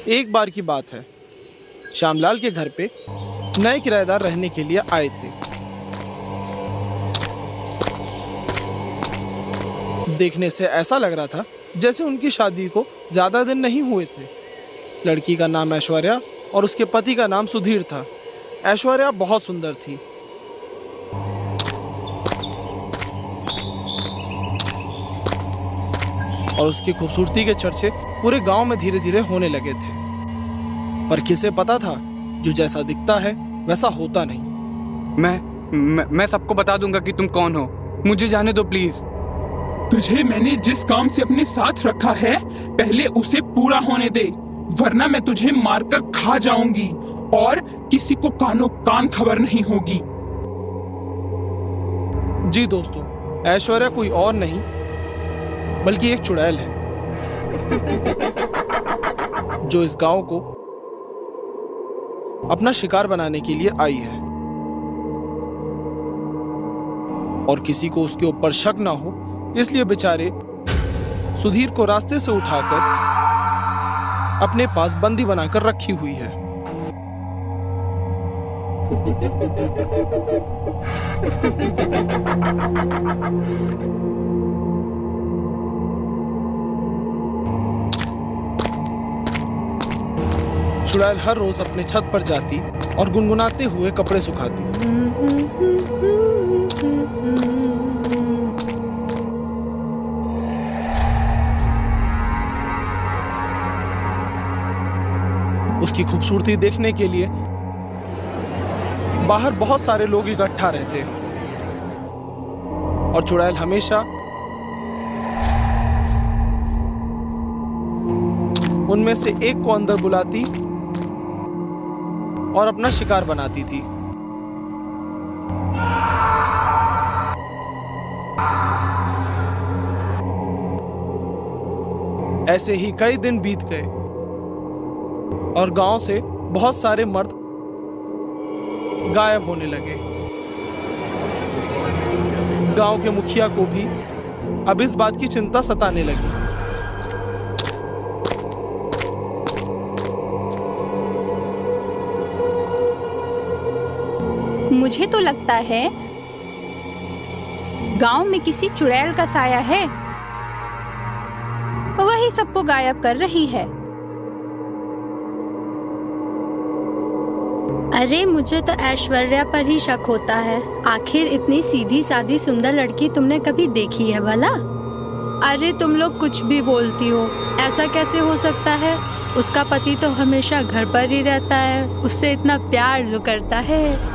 एक बार की बात है, श्यामलाल के घर पे नए किराएदार रहने के लिए आए थे। देखने से ऐसा लग रहा था जैसे उनकी शादी को ज्यादा दिन नहीं हुए थे। लड़की का नाम ऐश्वर्या और उसके पति का नाम सुधीर था। ऐश्वर्या बहुत सुंदर थी। और उसकी खूबसूरती के चर्चे पूरे गांव में धीरे धीरे होने लगे थे। पर किसे पता था, जो जैसा दिखता है वैसा होता नहीं। मैं सबको बता दूंगा कि तुम कौन हो। मुझे जाने दो प्लीज। तुझे मैंने जिस काम से अपने साथ रखा है, पहले उसे पूरा होने दे, वरना मैं तुझे मारकर खा जाऊंगी और किसी को कानो कान खबर नहीं होगी। जी दोस्तों, ऐश्वर्या कोई और नहीं बल्कि एक चुड़ैल है, जो इस गांव को अपना शिकार बनाने के लिए आई है। और किसी को उसके ऊपर शक ना हो, इसलिए बेचारे सुधीर को रास्ते से उठाकर अपने पास बंदी बनाकर रखी हुई है। चुड़ैल हर रोज अपने छत पर जाती और गुनगुनाते हुए कपड़े सुखाती। उसकी खूबसूरती देखने के लिए बाहर बहुत सारे लोग इकट्ठा रहते और चुड़ैल हमेशा उनमें से एक को अंदर बुलाती और अपना शिकार बनाती थी। ऐसे ही कई दिन बीत गए और गांव से बहुत सारे मर्द गायब होने लगे। गांव के मुखिया को भी अब इस बात की चिंता सताने लगी। मुझे तो लगता है गांव में किसी चुड़ैल का साया है, वही सबको गायब कर रही है। अरे मुझे तो ऐश्वर्या पर ही शक होता है। आखिर इतनी सीधी सादी सुंदर लड़की तुमने कभी देखी है भला? अरे तुम लोग कुछ भी बोलती हो, ऐसा कैसे हो सकता है? उसका पति तो हमेशा घर पर ही रहता है, उससे इतना प्यार जो करता है।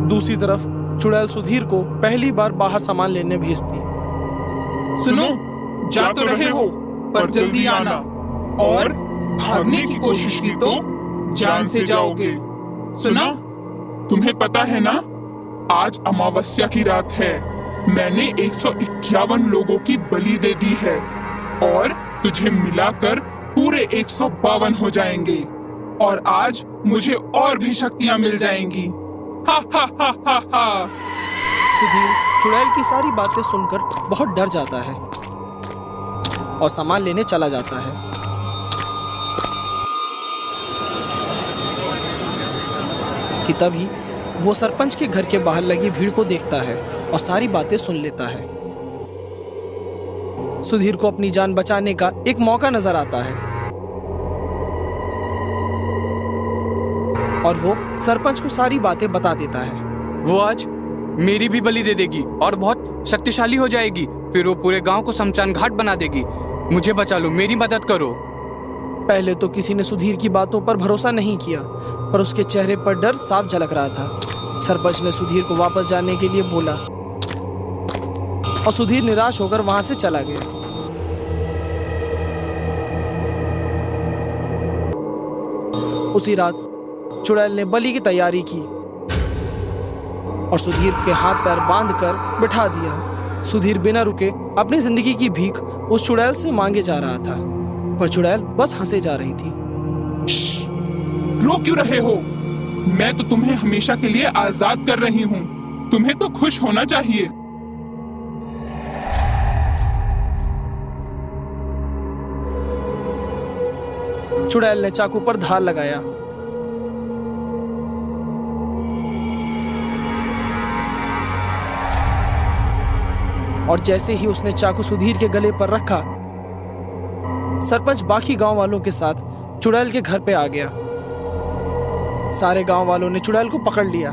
दूसरी तरफ चुड़ैल सुधीर को पहली बार बाहर सामान लेने भेजती। सुनो, जा तो रहे हो पर जल्दी आना, और भागने की कोशिश की तो जान से जाओगे। सुना? तुम्हें पता है ना, आज अमावस्या की रात है। मैंने 151 लोगों की बलि दे दी है और तुझे मिलाकर पूरे 152 हो जाएंगे, और आज मुझे और भी शक्तियां मिल जाएंगी। हा हा हा हा हा। सुधीर चुड़ैल की सारी बातें सुनकर बहुत डर जाता है और सामान लेने चला जाता है। कि तभी वो सरपंच के घर के बाहर लगी भीड़ को देखता है और सारी बातें सुन लेता है। सुधीर को अपनी जान बचाने का एक मौका नजर आता है और वो सरपंच को सारी बातें बता देता है। वो आज मेरी भी बलि दे देगी और बहुत शक्तिशाली हो जाएगी। फिर वो पूरे गांव को शमशान घाट बना देगी। मुझे बचा लो, मेरी मदद करो। पहले तो किसी ने सुधीर की बातों पर भरोसा नहीं किया, पर उसके चेहरे पर डर साफ झलक रहा था। सरपंच ने सुधीर को वापस जाने के लिए बोला और सुधीर निराश होकर वहां से चला गया। उसी रात चुड़ैल ने बलि की तैयारी की और सुधीर के हाथ पैर बांधकर बिठा दिया। सुधीर बिना रुके अपनी जिंदगी की भीख उस चुड़ैल से मांगे जा रहा था। पर चुड़ैल बस हंसे जा रही थी। श्श, रो क्यों रहे हो? मैं तो तुम्हें हमेशा के लिए आजाद कर रही हूँ। तुम्हें तो खुश होना चाहिए। चुड़ैल ने चाकू पर धार लगाया। और जैसे ही उसने चाकू सुधीर के गले पर रखा, सरपंच बाकी गांव वालों के साथ चुड़ैल के घर पे आ गया। सारे गांव वालों ने चुड़ैल को पकड़ लिया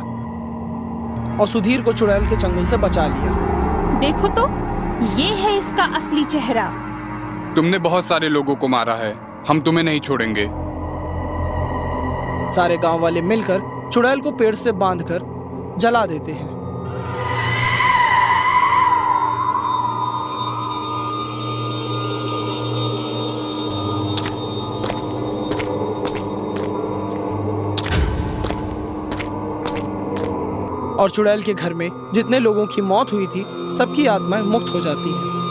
और सुधीर को चुड़ैल के चंगुल से बचा लिया। देखो तो, ये है इसका असली चेहरा। तुमने बहुत सारे लोगों को मारा है, हम तुम्हें नहीं छोड़ेंगे। सारे गांव वाले मिलकर चुड़ैल को पेड़ से बांधकर जला देते हैं। और चुड़ैल के घर में जितने लोगों की मौत हुई थी, सबकी आत्माएं मुक्त हो जाती हैं।